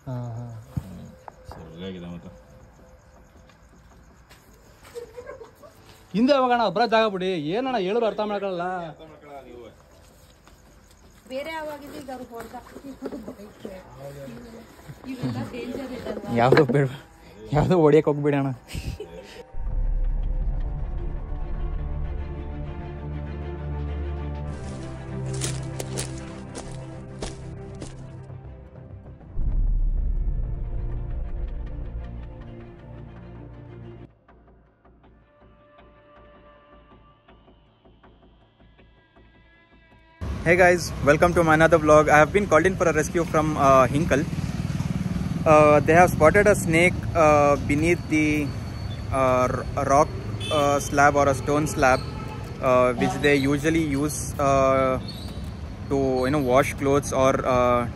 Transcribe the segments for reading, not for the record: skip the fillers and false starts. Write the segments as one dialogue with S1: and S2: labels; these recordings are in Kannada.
S1: ಸರಿಯಾಗಿದೆ ಮತ್ತೆ
S2: ಹಿಂದೆ ಹೋಗೋಣ ಒಬ್ಬರ ಜಾಗ ಬಿಡಿ ಏನಣ್ಣ ಹೇಳಿದ್ರು ಅರ್ಥ ಮಾಡ್ಕೊಳ್ಳಲ್ಲ ಯಾವ್ದು ಹೊಡಿಯಕ್ಕೆ ಹೋಗ್ಬಿಡಿ ಅಣ್ಣ.
S3: Hey guys, welcome to my another vlog. I have been called in for a rescue from Hinkal. They have spotted a snake beneath the rock slab or a stone slab, which they usually use to wash clothes or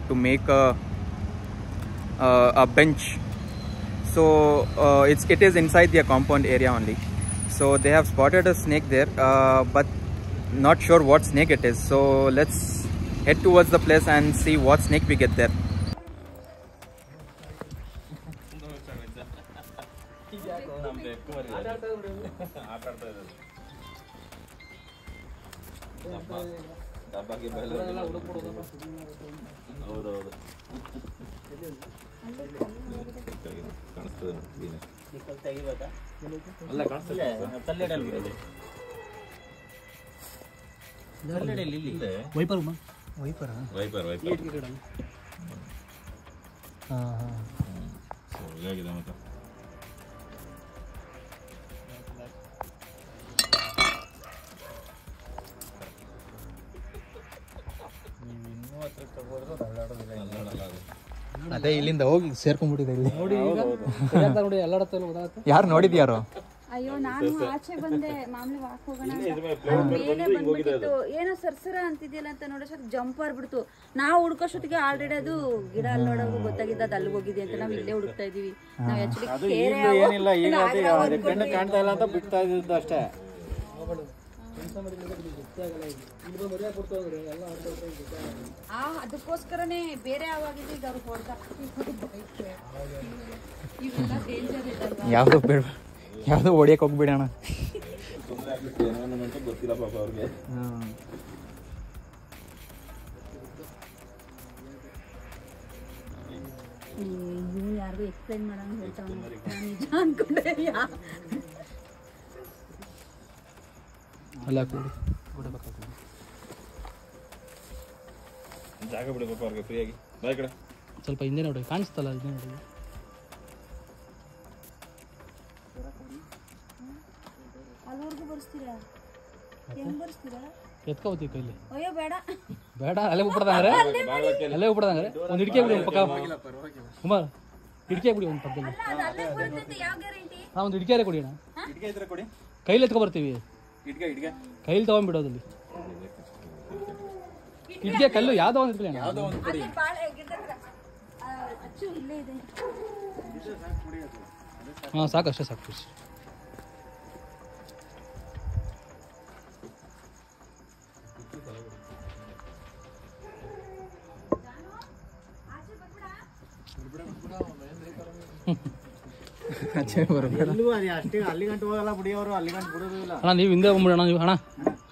S3: to make a bench. So it is inside their compound area only. So they have spotted a snake there, but not sure what snake it is. So let's head towards the place and see what snake we get there.
S2: Wiper
S1: ಸರಿಯಾಗಿದೆ ಮತ್ತೆ
S2: ಅದೇ ಇಲ್ಲಿಂದ ಹೋಗಿ ಸೇರ್ಕೊಂಡ್ಬಿಟ್ಟಿದೆ ಇಲ್ಲಿ ನೋಡಿ ಯಾರು ನೋಡಿದ್ಯಾರು?
S4: ಅಯ್ಯೋ ನಾನು ಆಚೆ ಬಂದೆ ಮಾಮೂಲಿ ವಾಕ್ ಹೋಗೋಣ ಮೇಲೆ ಬಂದ್ಬಿಟ್ಟಿತ್ತು ಏನೋ ಸರ್ಸರ ಅಂತಿದ್ಯಲ್ಲ ಅಂತ ನೋಡೋಷ್ಟೊತ್ತಿಗೆ ಜಂಪ್ ಆಗ್ಬಿಡ್ತು. ನಾವು ಹುಡ್ಕೋಷ್ಟೊತ್ತಿಗೆ ಆಲ್ರೆಡಿ ಅದು ಗಿಡ ಅಲ್ಲಿ ನೋಡೋದು ಗೊತ್ತಾಗಿದ್ದ ಅದು ಅಲ್ಲಿಗೆ ಹೋಗಿದೆ ಅಂತ ನಾವು ಇಲ್ಲೇ ಹುಡುಕ್ತಾ ಇದೀವಿ. ನಾವು ಅದಕ್ಕೋಸ್ಕರನೇ ಬೇರೆ ಯಾವಾಗಿದೆ ಈಗ ಅವ್ರು ಹೊಡ್ದ ಇವೆಲ್ಲ ಡೇಂಜರ್ ಇದಲ್ವಾ.
S3: ಯಾವ್ದು ಹೊಡಿಯಕ್ಕೆ ಹೋಗ್ಬಿಡಿ ಅಣ್ಣ.
S1: ಗೊತ್ತಿಲ್ಲ ಪಾಪ ಅವ್ರಿಗೆ.
S4: ಯಾರಿಗೂ ಎಕ್ಸ್ಪ್ಲೈನ್ ಮಾಡೋಣ ಹೇಳ್ತಾವ ನಿಜ ಅನ್ಕೊಂಡೆ.
S2: ಅಲ್ಲ
S1: ಜಾಗ ಬಿಡಿ ಪಾಪ ಅವ್ರಿಗೆ ಫ್ರೀಯಾಗಿ. ಬಾಯ್ ಕಡೆ
S2: ಸ್ವಲ್ಪ ಹಿಂದೆ ನೋಡಿ ಕಾಣಿಸ್ತಲ್ಲ ಹಿಂದೆ ನೋಡಿ.
S4: ಅಲ್ಲಿವರೆಗೂ ಬರ್ಸ್ತೀರಾ? ಹೆಂಗ್ ಬರ್ಸ್ತೀರಾ?
S2: ಎತ್ಕೋತೀವಿ ಕೈಲಿ.
S4: ಅಯ್ಯೋ ಬೇಡ
S2: ಬೇಡ ಅಲ್ಲೇ ಹೋಗ್ಬಿಡ್ದಂಗ್ರೆ ಒಂದು ಹಿಡಿಕೆ ಬಿಡಿ ಒಂದು ಪಕ್ಕ ಕುಮಾರ್ ಹಿಡಿಕೆ ಬಿಡಿ ಒಂದು ಪಕ್ಕದಲ್ಲಿ. ಹಾಂ ಒಂದು ಹಿಡಿಕೆ ಕೊಡಿ ಅಣ್ಣ. ಕೈಲಿ ಎತ್ಕೊ ಬರ್ತೀವಿ. ಕೈಲಿ ತಗೊಂಡ್ಬಿಡೋದಲ್ಲಿ ಹಿಡಿಕೆ ಕಲ್ಲು ಯಾವುದೋ ಒಂದು ಇಟ್ಕೊಳ್ಳಿ ಅಣ್ಣ. ಹಾಂ ಸಾಕು ಅಷ್ಟೇ ಸಾಕು. ಅಣ್ಣ ನೀವು ಹಿಂದೆ ಹೋಗ್ಬಿಡಿ ಅಣ್ಣ. ನೀವು ಅಣ್ಣ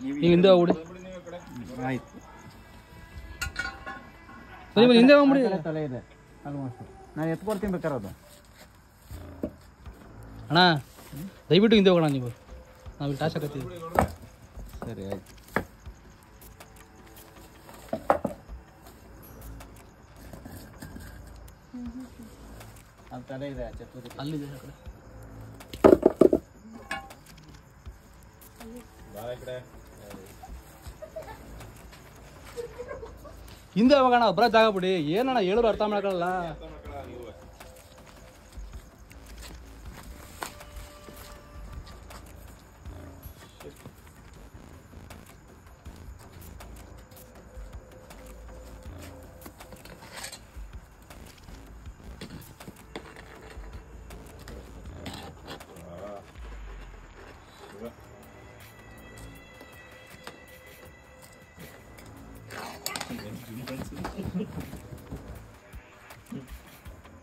S2: ನೀವು ಹಿಂದೆ ಹೋಗ್ಬಿಡಿ.
S3: ಆಯ್ತು
S2: ನೀವು ಹಿಂದೆ ಹೋಗ್ಬಿಡಿ.
S3: ತಲೆ ಇದೆ ಆಲ್ಮೋಸ್ಟ್. ನಾನು ಎತ್ಕೊಡ್ತೀನಿ ಬೇಕಾರೋದು.
S2: ಅಣ್ಣ ದಯವಿಟ್ಟು ಹಿಂದೆ ಹೋಗೋಣ. ನೀವು ನಾವು ಇಲ್ಲಿ ಟಾಚ್ ಹಾಕತ್ತೀವಿ.
S3: ಸರಿ ಆಯ್ತು. ತಲೆ ಇದೆ
S2: ಅಲ್ಲಿದೆ ಹಿಂದೆ ಹೋಗೋಣ ಒಬ್ಬರ ಜಾಗ ಬಿಡಿ ಏನಣ್ಣ ಹೇಳಿದ್ರು ಅರ್ಥ ಮಾಡ್ಕೊಳ್ಳಲ್ಲ.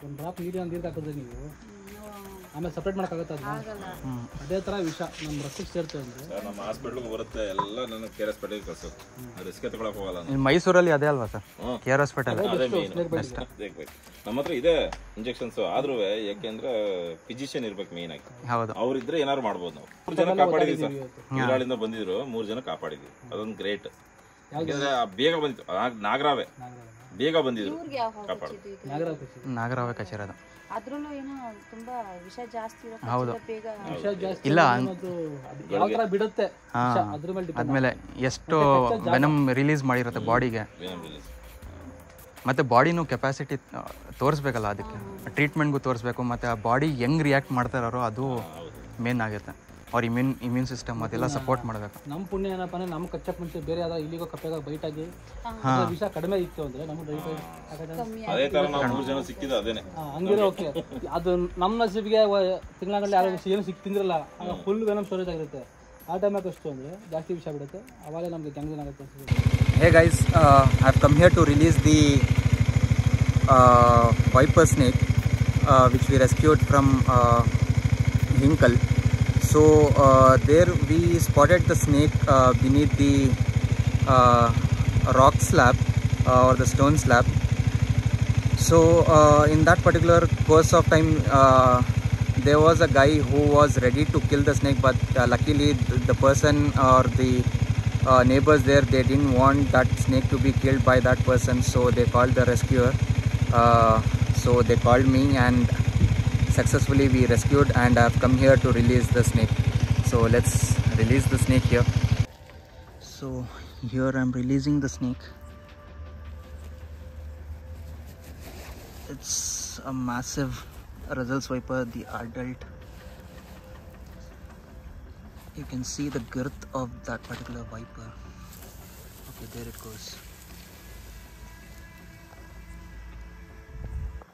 S2: ಒಂದು ಡ್ರಾಪ್ ನೀರಿಗೆ ಹಾಕಿದ್ರೆ ನೀವು ಆಮೇಲೆ ಸಪ್ರೇಟ್ ಮಾಡೋಕ್ಕಾಗತ್ತೆ ಅದನ್ನ
S4: ಆಗಲ್ಲ.
S2: ಅದೇ ಥರ ವಿಷ ನಮ್ಮ ರಕ್ತಕ್ಕೆ ಸೇರ್ತದೆ ಅಂದರೆ
S1: ಸರ್ ನಮ್ಮ ಹಾಸ್ಪಿಟ್ಲಿಗೆ ಬರುತ್ತೆ ಎಲ್ಲ ನನ್ನ ಕೇರ್ ಹಾಸ್ಪಿಟಲ್ಗೆ ಕಳ್ಸೋದು ರಿಸ್ಕ್ ತಗೊಳಕ್ ಹೋಗಲ್ಲ ನಾನು.
S3: ಇಲ್ಲಿ ಮೈಸೂರಲ್ಲಿ ಅದೇ ಅಲ್ವಾ ಸರ್ ಕೇರ್ ಹಾಸ್ಪಿಟಲ್?
S1: ಅದೇ ಮೇನ್ ನಮ್ಮ ಹತ್ರ ಇದೆ ಇಂಜೆಕ್ಷನ್ಸ್ ಆದ್ರೂ ಯಾಕೆಂದ್ರೆ ಫಿಸಿಷಿಯನ್ ಇರ್ಬೇಕು ಮೇನ್ ಆಗಿ.
S3: ಹೌದು,
S1: ಅವ್ರಿದ್ರೆ ಏನಾದ್ರು ಮಾಡ್ಬೋದು. ನಾವು 3 ಜನ ಕಾಪಾಡಿದ್ವಿ ಸರ್, ಕಿರಾಳಿಂದ ಬಂದಿದ್ರು 3 ಜನ ಕಾಪಾಡಿದ್ವಿ. ಅದೊಂದು ಗ್ರೇಟ್. ಯಾಕೆಂದ್ರೆ ಬೇಗ ಬಂದಿತ್ತು, ನಾಗರಾವೆ ಬೇಗ ಬಂದಿದ್ರು
S4: ಇವ್ರಿಗೆ ಯಾವ
S1: ಕಾಪಾಡು.
S3: ನಾಗರಾವೆ ಕಚೇರಿ ಅದು.
S4: ಅದ್ರಲ್ಲೂ ಏನೋ ತುಂಬಾ ವಿಷ ಜಾಸ್ತಿ ಇರೋ
S3: ಹೌದು.
S4: ಬೇಗ
S2: ವಿಷ ಜಾಸ್ತಿ
S3: ಇಲ್ಲ
S2: ಅದು ಯಾವ ಥರ ಬಿಡುತ್ತೆ ವಿಷ ಅದ್ರ ಮೇಲೆ ಡಿಪೆಂಡ್.
S3: ಆದ್ಮೇಲೆ ಎಷ್ಟು ವೆನಮ್ ರಿಲೀಸ್ ಮಾಡಿರುತ್ತೆ ಬಾಡಿಗೆ, ಮತ್ತು ಬಾಡಿನೂ ಕೆಪಾಸಿಟಿ ತೋರಿಸ್ಬೇಕಲ್ಲ, ಅದಕ್ಕೆ ಟ್ರೀಟ್ಮೆಂಟ್ಗೂ ತೋರಿಸ್ಬೇಕು, ಮತ್ತು ಆ ಬಾಡಿ ಹೆಂಗ್ ರಿಯಾಕ್ಟ್ ಮಾಡ್ತಾರೋ ಅದು ಮೇನ್ ಆಗುತ್ತೆ. ಅವ್ರ ಇಮ್ಯೂನ್ ಸಿಸ್ಟಮ್ ಅದೆಲ್ಲ ಸಪೋರ್ಟ್ ಮಾಡಬೇಕು.
S2: ನಮ್ಮ ಪುಣ್ಯ ಏನಪ್ಪ ಅಂದರೆ ನಮ್ಮ ಕಚ್ಚಕ್ಕೆ ಮುಂಚೆ ಬೇರೆ ಯಾವ್ದೋ ಇಲ್ಲಿಗೋ ಕಪ್ಪೆಗ ಬೈಟ್ ಆಗಿ ವಿಷ ಕಡಿಮೆ ಇತ್ತು ಅಂದರೆ ನಮಗೆ
S1: ಅದೇ ತರ ನಾವು 3 ಜನ ಸಿಕ್ಕಿದ ಅದೇನೆ
S2: ಹಂಗಿರೋ ಓಕೆ. ಅದು ನಮ್ಮ ನಸೀಬಿಗೆ ತಿಂಗಳಾಗಲಿ ಯಾರು ಏನು ತಿಂದಿರಲ್ಲ, ಆಗ ಫುಲ್ ವೆನಮ್ ಸ್ಟೋರೇಜ್ ಆಗಿರುತ್ತೆ. ಆ ಟೈಮಾಗ ಅಷ್ಟು ಅಂದರೆ ಜಾಸ್ತಿ ವಿಷ ಬಿಡುತ್ತೆ, ಅವಾಗ ನಮಗೆ ಜಂಗ್ಜನ್ ಆಗುತ್ತೆ.
S3: Hey guys, I've come here to release the viper snake which we rescued from Hinkal. So there we spotted the snake beneath the rock slab or the stone slab. So in that particular course of time there was a guy who was ready to kill the snake, but luckily the person or the neighbors there, they didn't want that snake to be killed by that person, so they called the rescuer. So they called me and successfully we rescued, and I have come here to release the snake. So let's release the snake here. So here I am releasing the snake. It's a massive Russell's viper, the adult. You can see the girth of that particular viper. Okay, there it goes.